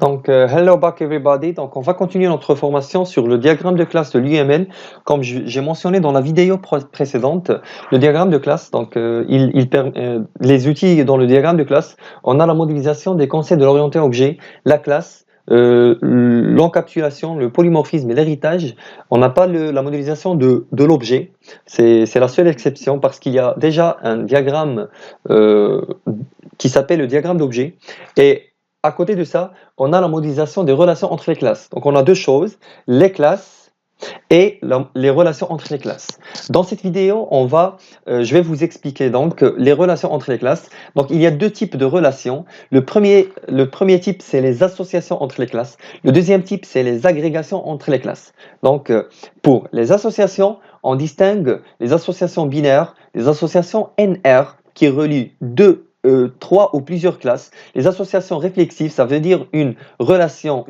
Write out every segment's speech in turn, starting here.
Hello back everybody. Donc, on va continuer notre formation sur le diagramme de classe de l'UML. Comme j'ai mentionné dans la vidéo précédente, le diagramme de classe, les outils dans le diagramme de classe, on a la modélisation des concepts de l'orienté objet, la classe, l'encapsulation, le polymorphisme et l'héritage. On n'a pas la modélisation de l'objet. C'est la seule exception parce qu'il y a déjà un diagramme qui s'appelle le diagramme d'objet. Et à côté de ça, on a la modélisation des relations entre les classes. Donc, on a deux choses, les classes et les relations entre les classes. Dans cette vidéo, je vais vous expliquer donc les relations entre les classes. Donc, il y a deux types de relations. Le premier type, c'est les associations entre les classes. Le deuxième type, c'est les agrégations entre les classes. Donc, pour les associations, on distingue les associations binaires, les associations NR qui relient trois ou plusieurs classes. Les associations réflexives, ça veut dire une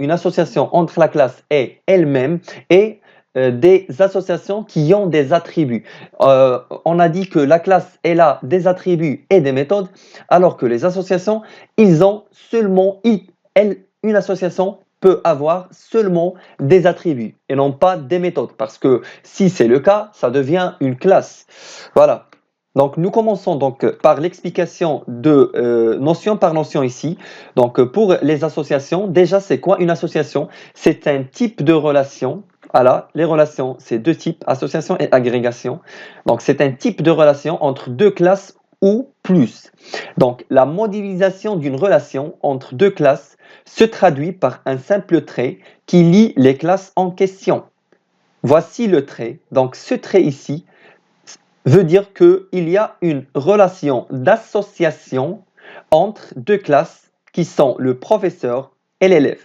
association entre la classe et elle-même, et des associations qui ont des attributs. On a dit que la classe, elle a des attributs et des méthodes, alors que les associations, une association peut avoir seulement des attributs et non pas des méthodes, parce que si c'est le cas, ça devient une classe. Voilà. Donc, nous commençons donc par l'explication de notion par notion ici. Donc, pour les associations, déjà, c'est quoi une association? C'est un type de relation. Voilà, les relations, c'est deux types, association et agrégation. Donc, c'est un type de relation entre deux classes ou plus. Donc, la modélisation d'une relation entre deux classes se traduit par un simple trait qui lie les classes en question. Voici le trait. Donc, ce trait ici veut dire qu'il y a une relation d'association entre deux classes qui sont le professeur et l'élève.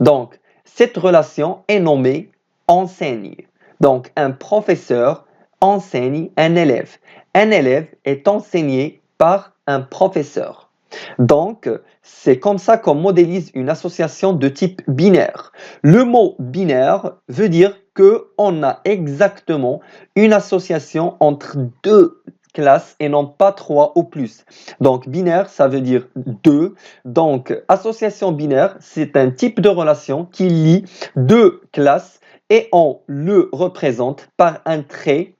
Donc, cette relation est nommée enseigne. Donc, un professeur enseigne un élève. Un élève est enseigné par un professeur. Donc, c'est comme ça qu'on modélise une association de type binaire. Le mot binaire veut dire qu'on a exactement une association entre deux classes et non pas trois ou plus. Donc, binaire, ça veut dire deux. Donc, association binaire, c'est un type de relation qui lie deux classes et on le représente par un trait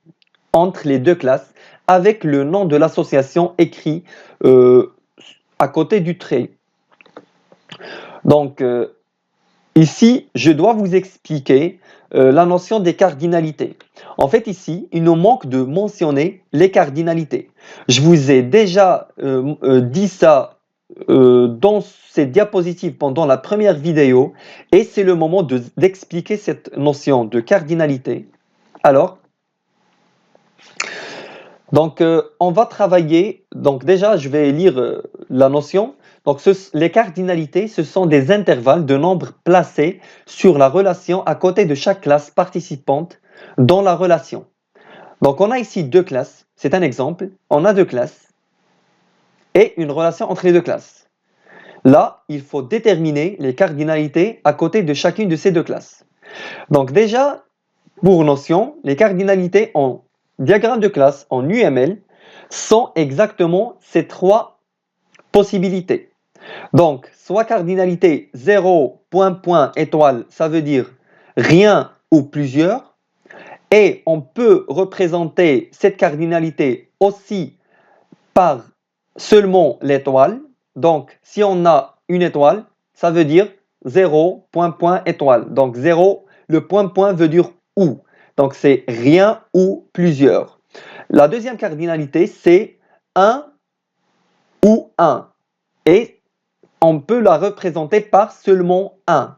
entre les deux classes avec le nom de l'association écrit à côté du trait. Donc, ici, je dois vous expliquer la notion des cardinalités. En fait, ici, il nous manque de mentionner les cardinalités. Je vous ai déjà dit ça dans ces diapositives pendant la première vidéo et c'est le moment d'expliquer cette notion de cardinalité. Alors, donc, on va travailler. Donc, déjà, je vais lire la notion. Donc, les cardinalités, ce sont des intervalles de nombres placés sur la relation à côté de chaque classe participante dans la relation. Donc, on a ici deux classes. C'est un exemple. On a deux classes et une relation entre les deux classes. Là, il faut déterminer les cardinalités à côté de chacune de ces deux classes. Donc, déjà, pour notion, les cardinalités en diagramme de classe en UML sont exactement ces trois possibilités. Donc, soit cardinalité 0, point, point, étoile, ça veut dire rien ou plusieurs. Et on peut représenter cette cardinalité aussi par seulement l'étoile. Donc, si on a une étoile, ça veut dire 0, point, point, étoile. Donc, 0, le point, point veut dire où. Donc, c'est rien ou plusieurs. La deuxième cardinalité, c'est 1 ou 1. Et on peut la représenter par seulement 1.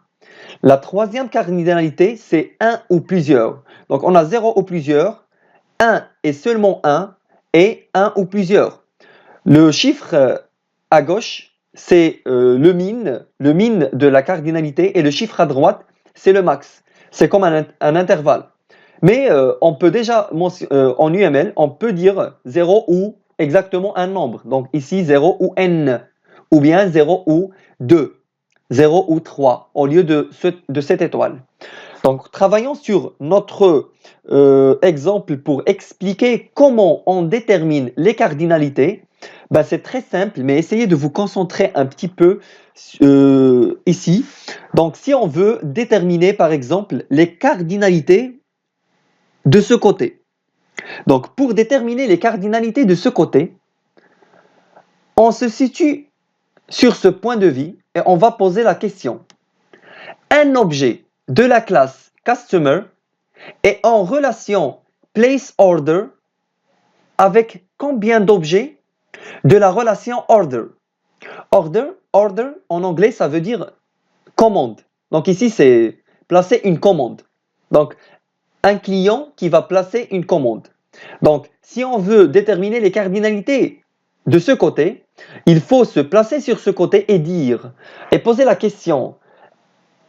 La troisième cardinalité, c'est 1 ou plusieurs. Donc, on a 0 ou plusieurs, 1 et seulement 1, et 1 ou plusieurs. Le chiffre à gauche, c'est le min de la cardinalité, et le chiffre à droite, c'est le max. C'est comme un intervalle. Mais on peut déjà, en UML, on peut dire 0 ou exactement un nombre. Donc ici, 0 ou n, ou bien 0 ou 2, 0 ou 3, au lieu de cette étoile. Donc, travaillons sur notre exemple pour expliquer comment on détermine les cardinalités Ben, c'est très simple, mais essayez de vous concentrer un petit peu ici. Donc, si on veut déterminer, par exemple, les cardinalités de ce côté. Donc, pour déterminer les cardinalités de ce côté, on se situe sur ce point de vue et on va poser la question. Un objet de la classe Customer est en relation PlaceOrder avec combien d'objets de la relation Order? Order, en anglais, ça veut dire commande. Donc ici, c'est placer une commande. Donc, un client qui va placer une commande. Donc, si on veut déterminer les cardinalités de ce côté, il faut se placer sur ce côté et poser la question.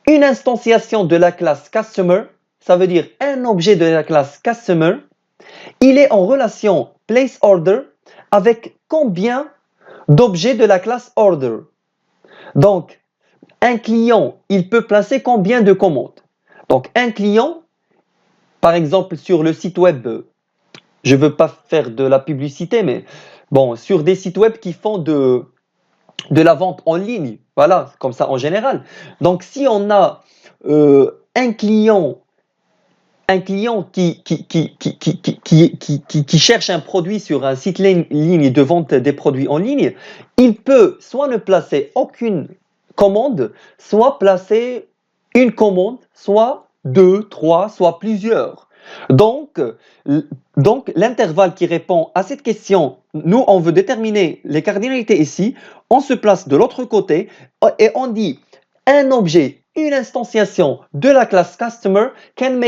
Une instantiation de la classe Customer, ça veut dire un objet de la classe Customer, il est en relation PlaceOrder avec combien d'objets de la classe Order? Donc, un client, il peut placer combien de commandes? Donc, un client, par exemple, sur le site web, je ne veux pas faire de la publicité, mais bon, sur des sites web qui font de la vente en ligne, voilà, comme ça en général. Donc, si on a un client qui cherche un produit sur un site ligne de vente des produits en ligne, il peut soit ne placer aucune commande, soit placer une commande, soit deux, trois, soit plusieurs. Donc, l'intervalle qui répond à cette question, nous, on veut déterminer les cardinalités ici, on se place de l'autre côté et on dit un objet, une instantiation de la classe Customer can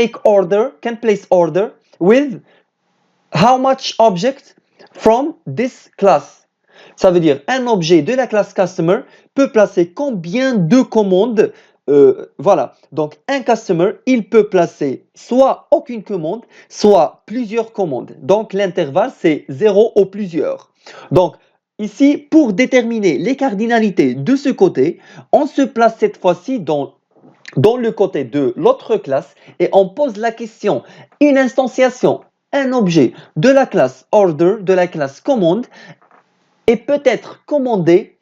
place order with how much object from this class. Ça veut dire un objet de la classe Customer peut placer combien de commandes. Voilà, donc un customer, il peut placer soit aucune commande, soit plusieurs commandes. Donc l'intervalle, c'est 0 ou plusieurs. Donc ici, pour déterminer les cardinalités de ce côté, on se place cette fois-ci dans le côté de l'autre classe et on pose la question, une instantiation, un objet de la classe Order, de la classe Commande, et peut être commandé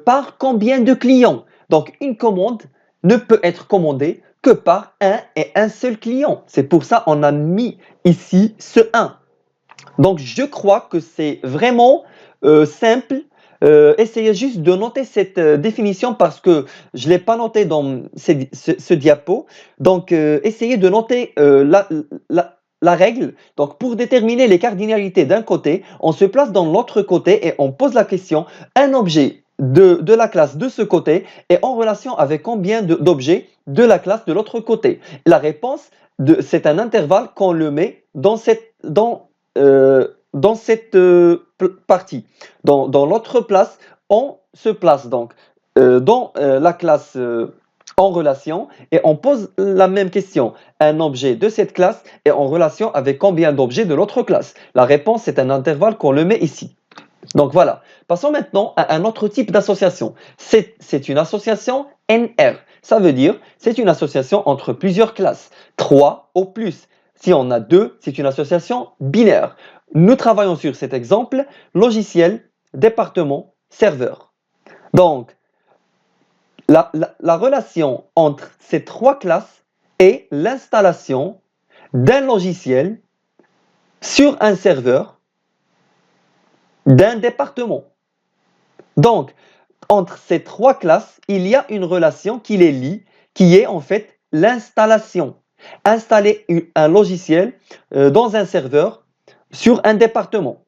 par combien de clients? Donc, une commande ne peut être commandée que par un et un seul client. C'est pour ça qu'on a mis ici ce 1. Donc, je crois que c'est vraiment simple. Essayez juste de noter cette définition parce que je ne l'ai pas noté dans ce diapo. Donc, essayez de noter la règle. Donc, pour déterminer les cardinalités d'un côté, on se place dans l'autre côté et on pose la question, un objet de la classe de ce côté est en relation avec combien d'objets de la classe de l'autre côté? La réponse, c'est un intervalle qu'on le met dans cette partie. Dans l'autre place, on se place donc dans la classe en relation et on pose la même question. Un objet de cette classe est en relation avec combien d'objets de l'autre classe? La réponse, c'est un intervalle qu'on le met ici. Donc voilà. Passons maintenant à un autre type d'association. C'est une association NR. Ça veut dire c'est une association entre plusieurs classes, 3 ou plus. Si on a 2, c'est une association binaire. Nous travaillons sur cet exemple, logiciel, département, serveur. Donc, la relation entre ces trois classes est l'installation d'un logiciel sur un serveur d'un département. Donc, entre ces trois classes, il y a une relation qui les lie, qui est en fait l'installation. Installer un logiciel dans un serveur sur un département.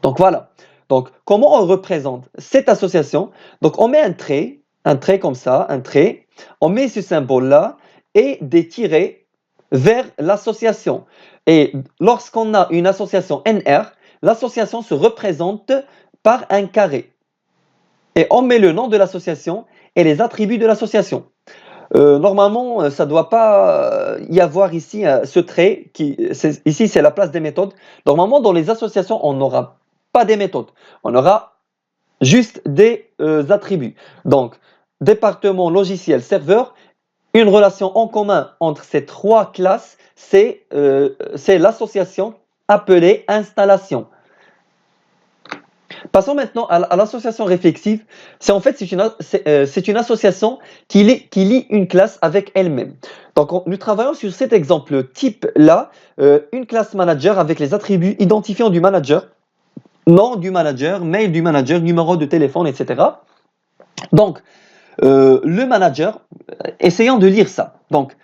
Donc voilà. Donc, comment on représente cette association? Donc, on met un trait comme ça, un trait. On met ce symbole-là et des tirets vers l'association. Et lorsqu'on a une association NR, l'association se représente par un carré. Et on met le nom de l'association et les attributs de l'association. Normalement, ça ne doit pas y avoir ici ce trait. Ici, c'est la place des méthodes. Normalement, dans les associations, on n'aura pas des méthodes. On aura juste des attributs. Donc, département, logiciel, serveur, une relation en commun entre ces trois classes, c'est l'association appelée installation. Passons maintenant à l'association réflexive. C'est une association qui lie une classe avec elle-même. Donc, nous travaillons sur cet exemple type-là, une classe manager avec les attributs identifiants du manager, nom du manager, mail du manager, numéro de téléphone, etc. Donc, le manager, essayons de lire ça. Donc,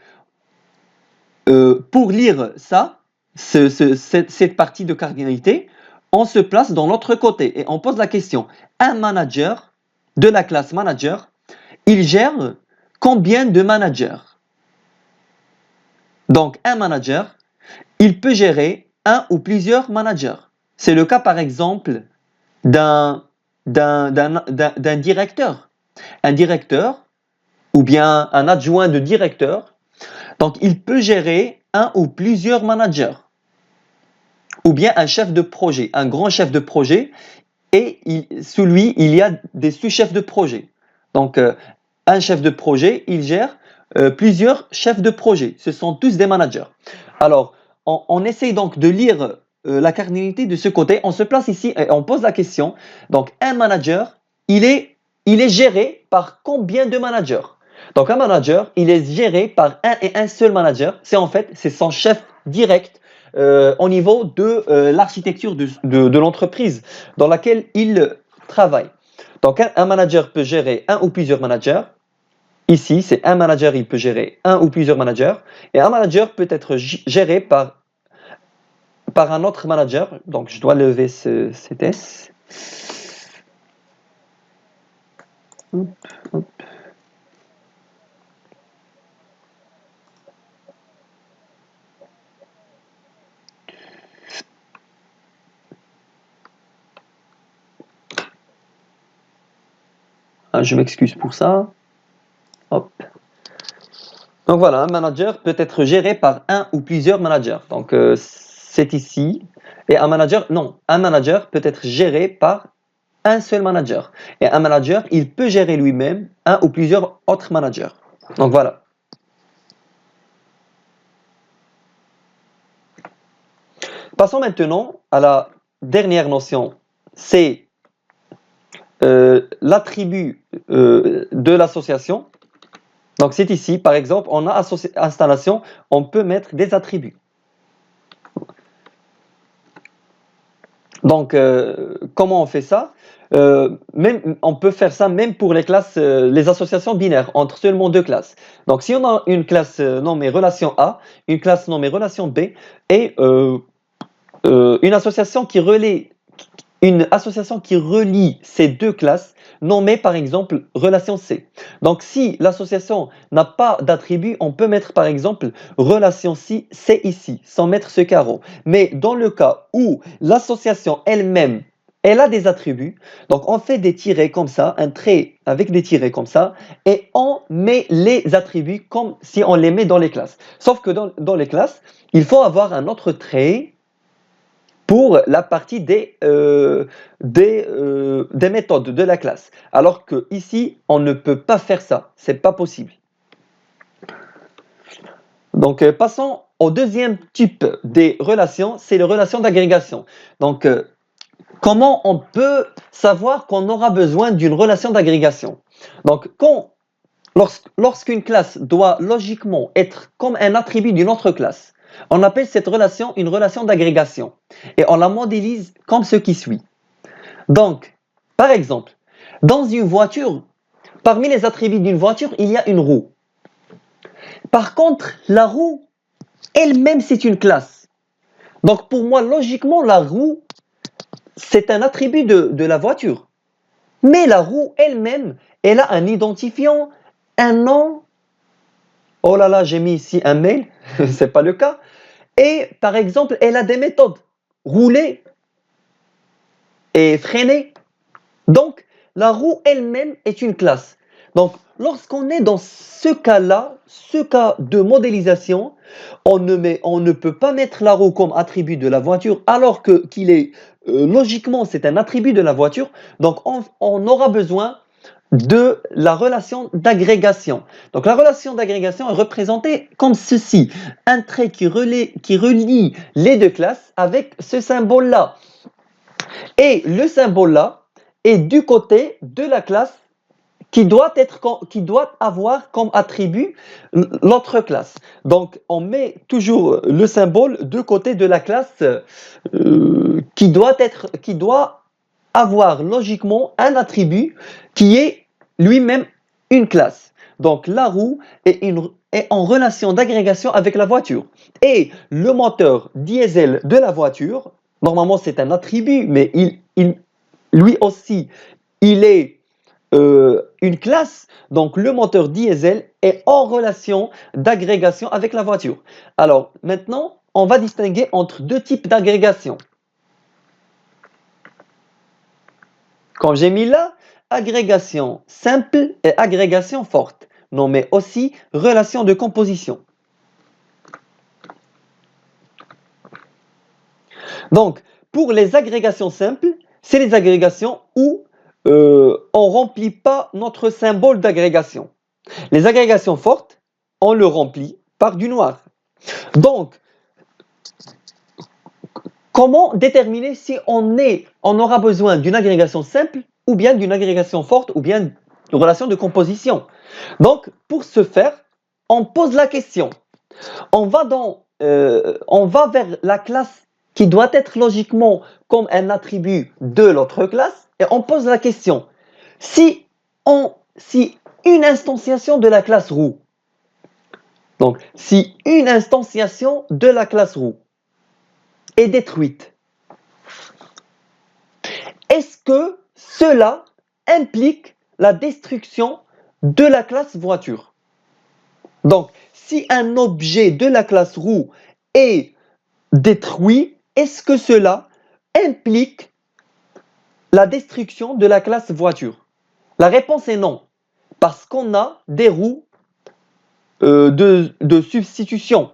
pour lire ça, cette partie de cardinalité, on se place dans l'autre côté et on pose la question. Un manager de la classe manager, il gère combien de managers? Donc, un manager, il peut gérer un ou plusieurs managers. C'est le cas, par exemple, d'un directeur. Un directeur ou bien un adjoint de directeur. Donc, il peut gérer un ou plusieurs managers. Ou bien un chef de projet, un grand chef de projet, et sous lui, il y a des sous-chefs de projet. Donc, un chef de projet, il gère plusieurs chefs de projet. Ce sont tous des managers. Alors, on essaye donc de lire la cardinalité de ce côté. On se place ici et on pose la question. Donc, un manager, il est géré par combien de managers? Donc, un manager, il est géré par un et un seul manager. C'est son chef direct au niveau de l'architecture de l'entreprise dans laquelle il travaille. Donc, un manager peut gérer un ou plusieurs managers. Ici, c'est un manager, il peut gérer un ou plusieurs managers. Et un manager peut être géré par un autre manager. Donc, je dois lever cet S. Hop, hop. Ah, je m'excuse pour ça. Hop. Donc voilà, un manager peut être géré par un ou plusieurs managers. Donc c'est ici. Et un manager peut être géré par un seul manager. Et un manager, il peut gérer lui-même un ou plusieurs autres managers. Donc voilà. Passons maintenant à la dernière notion. C'est l'attribut de l'association. Donc c'est ici, par exemple, on a installation, on peut mettre des attributs. Donc, comment on fait ça? On peut faire ça même pour les classes, les associations binaires, entre seulement deux classes. Donc, si on a une classe nommée relation A, une classe nommée relation B, et une association qui relie ces deux classes, nommée par exemple relation C. Donc, si l'association n'a pas d'attribut, on peut mettre par exemple relation C ici, sans mettre ce carreau. Mais dans le cas où l'association elle-même, elle a des attributs, donc on fait des tirets comme ça, un trait avec des tirets comme ça, et on met les attributs comme si on les met dans les classes. Sauf que dans les classes, il faut avoir un autre trait pour la partie des méthodes de la classe. Alors que ici, on ne peut pas faire ça. C'est pas possible. Donc, passons au deuxième type des relations, c'est les relations d'agrégation. Donc, comment on peut savoir qu'on aura besoin d'une relation d'agrégation? Donc, lorsqu'une classe doit logiquement être comme un attribut d'une autre classe, on appelle cette relation une relation d'agrégation et on la modélise comme ce qui suit. Donc, par exemple, dans une voiture, parmi les attributs d'une voiture, il y a une roue. Par contre, la roue elle-même, c'est une classe. Donc, pour moi, logiquement, la roue, c'est un attribut de la voiture. Mais la roue elle-même, elle a un identifiant, un nom. Oh là là, j'ai mis ici un mail, c'est pas le cas. Et par exemple, elle a des méthodes. Rouler et freiner. Donc, la roue elle-même est une classe. Donc, lorsqu'on est dans ce cas-là, ce cas de modélisation, on ne peut pas mettre la roue comme attribut de la voiture alors qu'il est logiquement c'est un attribut de la voiture. Donc, on aura besoin de la relation d'agrégation. Donc la relation d'agrégation est représentée comme ceci, un trait qui relie les deux classes avec ce symbole-là. Et le symbole-là, est du côté de la classe qui doit avoir comme attribut l'autre classe. Donc, on met toujours le symbole de côté de la classe qui doit avoir logiquement un attribut qui est lui-même une classe. Donc, la roue est en relation d'agrégation avec la voiture. Et le moteur diesel de la voiture, normalement c'est un attribut, mais lui aussi, il est une classe. Donc, le moteur diesel est en relation d'agrégation avec la voiture. Alors, maintenant, on va distinguer entre deux types d'agrégation. Comme j'ai mis là, agrégation simple et agrégation forte, nommée aussi relation de composition. Donc, pour les agrégations simples, c'est les agrégations où on ne remplit pas notre symbole d'agrégation. Les agrégations fortes, on le remplit par du noir. Donc, comment déterminer si on aura besoin d'une agrégation simple ou bien d'une agrégation forte ou bien d'une relation de composition? Donc, pour ce faire, on pose la question. On va vers la classe qui doit être logiquement comme un attribut de l'autre classe et on pose la question. Si une instantiation de la classe roue, donc si une instantiation de la classe roue est détruite, est-ce que cela implique la destruction de la classe voiture? Donc, si un objet de la classe roue est détruit, est-ce que cela implique la destruction de la classe voiture? La réponse est non, parce qu'on a des roues de substitution.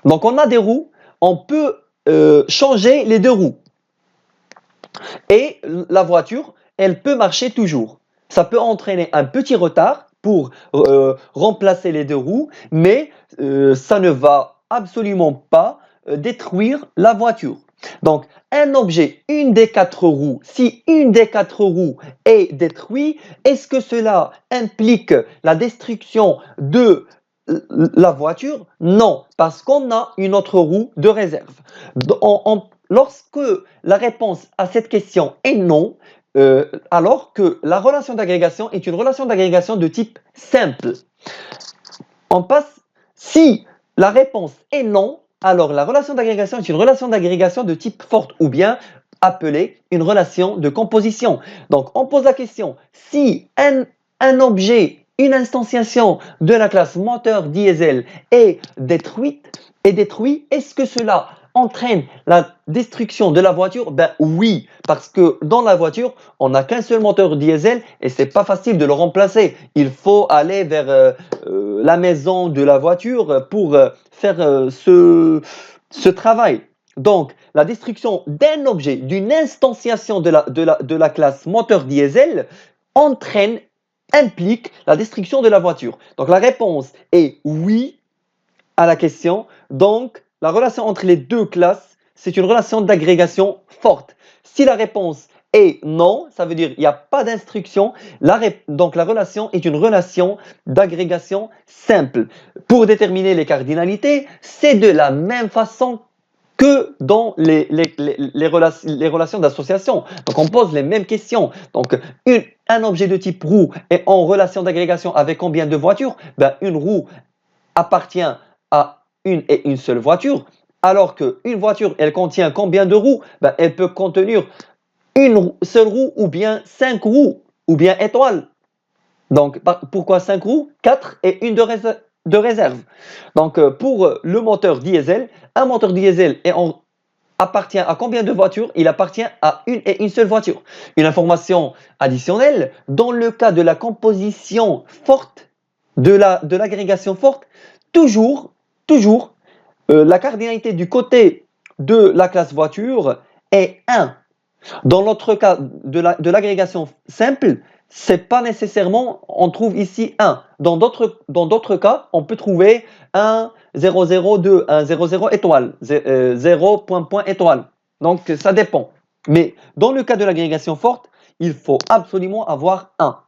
Donc, on a des roues, on peut changer les deux roues. Et la voiture, elle peut marcher toujours. Ça peut entraîner un petit retard pour remplacer les deux roues, mais ça ne va absolument pas détruire la voiture. Donc, un objet, une des quatre roues, si une des quatre roues est détruite, est-ce que cela implique la destruction de la voiture? Non, parce qu'on a une autre roue de réserve. Lorsque la réponse à cette question est non, alors que la relation d'agrégation est une relation d'agrégation de type simple. On passe, si la réponse est non, alors la relation d'agrégation est une relation d'agrégation de type forte ou bien appelée une relation de composition. Donc on pose la question, si un objet, une instantiation de la classe moteur diesel est détruit, est-ce que cela entraîne la destruction de la voiture? Ben oui, parce que dans la voiture, on n'a qu'un seul moteur diesel et c'est pas facile de le remplacer. Il faut aller vers la maison de la voiture pour faire ce travail. Donc, la destruction d'un objet, d'une instantiation de la classe moteur diesel implique la destruction de la voiture. Donc, la réponse est oui à la question. Donc, la relation entre les deux classes, c'est une relation d'agrégation forte. Si la réponse est non, ça veut dire qu'il n'y a pas d'instruction. Donc, la relation est une relation d'agrégation simple. Pour déterminer les cardinalités, c'est de la même façon que dans les relations d'association. Donc, on pose les mêmes questions. Donc, un objet de type roue est en relation d'agrégation avec combien de voitures? Ben, une roue appartient à une et une seule voiture, alors qu'une voiture, elle contient combien de roues? Ben, elle peut contenir une seule roue ou bien 5 roues ou bien étoiles. Donc, pourquoi 5 roues? 4 et une de réserve. Donc, pour le moteur diesel, un moteur diesel appartient à combien de voitures? Il appartient à une et une seule voiture. Une information additionnelle, dans le cas de la composition forte, de l'agrégation forte, toujours, la cardinalité du côté de la classe voiture est 1. Dans l'autre cas de l'agrégation simple, c'est pas nécessairement, on trouve ici 1. Dans d'autres cas, on peut trouver 1, 0, 0, 2, 1, 0, 0 étoile, 0, point, point, étoile. Donc, ça dépend. Mais dans le cas de l'agrégation forte, il faut absolument avoir 1.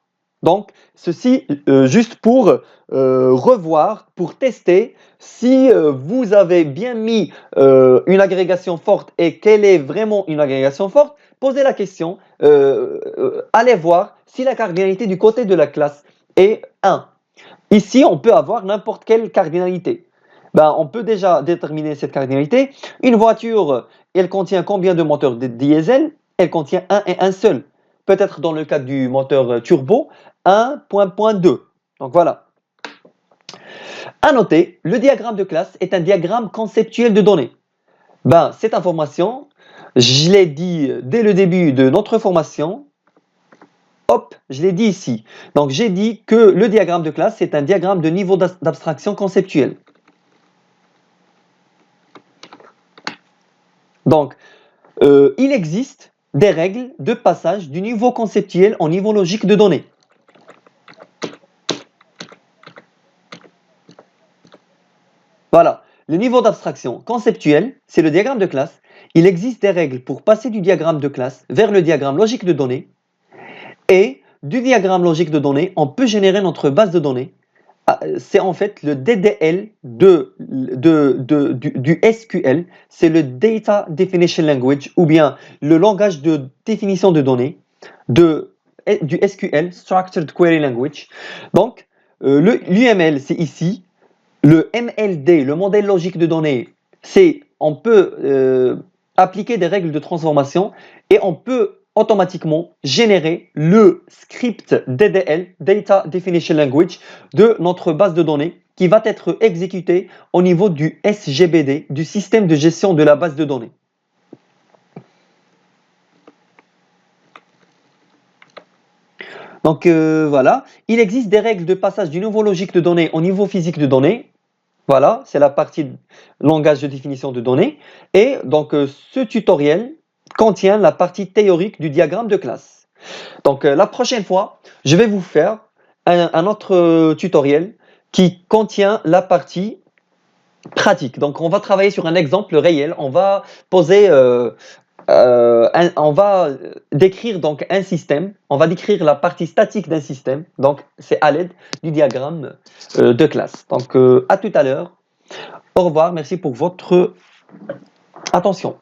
Donc, ceci juste pour revoir, pour tester si vous avez bien mis une agrégation forte et quelle est vraiment une agrégation forte. Posez la question, allez voir si la cardinalité du côté de la classe est 1. Ici, on peut avoir n'importe quelle cardinalité. Ben, on peut déjà déterminer cette cardinalité. Une voiture, elle contient combien de moteurs diesel? Elle contient un et un seul. Peut-être dans le cas du moteur turbo, 1.2. Donc voilà. À noter, le diagramme de classe est un diagramme conceptuel de données. Ben, cette information, je l'ai dit dès le début de notre formation. Hop, je l'ai dit ici. Donc j'ai dit que le diagramme de classe, c'est un diagramme de niveau d'abstraction conceptuelle. Donc, il existe des règles de passage du niveau conceptuel au niveau logique de données. Voilà, le niveau d'abstraction conceptuel, c'est le diagramme de classe. Il existe des règles pour passer du diagramme de classe vers le diagramme logique de données. Et du diagramme logique de données, on peut générer notre base de données. C'est en fait le DDL du SQL, c'est le Data Definition Language, ou bien le langage de définition de données du SQL, Structured Query Language. Donc, l'UML, c'est ici. Le MLD, le modèle logique de données, c'est on peut appliquer des règles de transformation et on peut automatiquement générer le script DDL, Data Definition Language, de notre base de données qui va être exécuté au niveau du SGBD, du système de gestion de la base de données. Donc voilà, il existe des règles de passage du niveau logique de données au niveau physique de données. Voilà, c'est la partie langage de définition de données. Et donc, ce tutoriel contient la partie théorique du diagramme de classe. Donc, la prochaine fois, je vais vous faire un autre tutoriel qui contient la partie pratique. Donc, on va travailler sur un exemple réel. On va poser, on va décrire donc un système. On va décrire la partie statique d'un système. Donc, c'est à l'aide du diagramme de classe. Donc, à tout à l'heure. Au revoir, merci pour votre attention.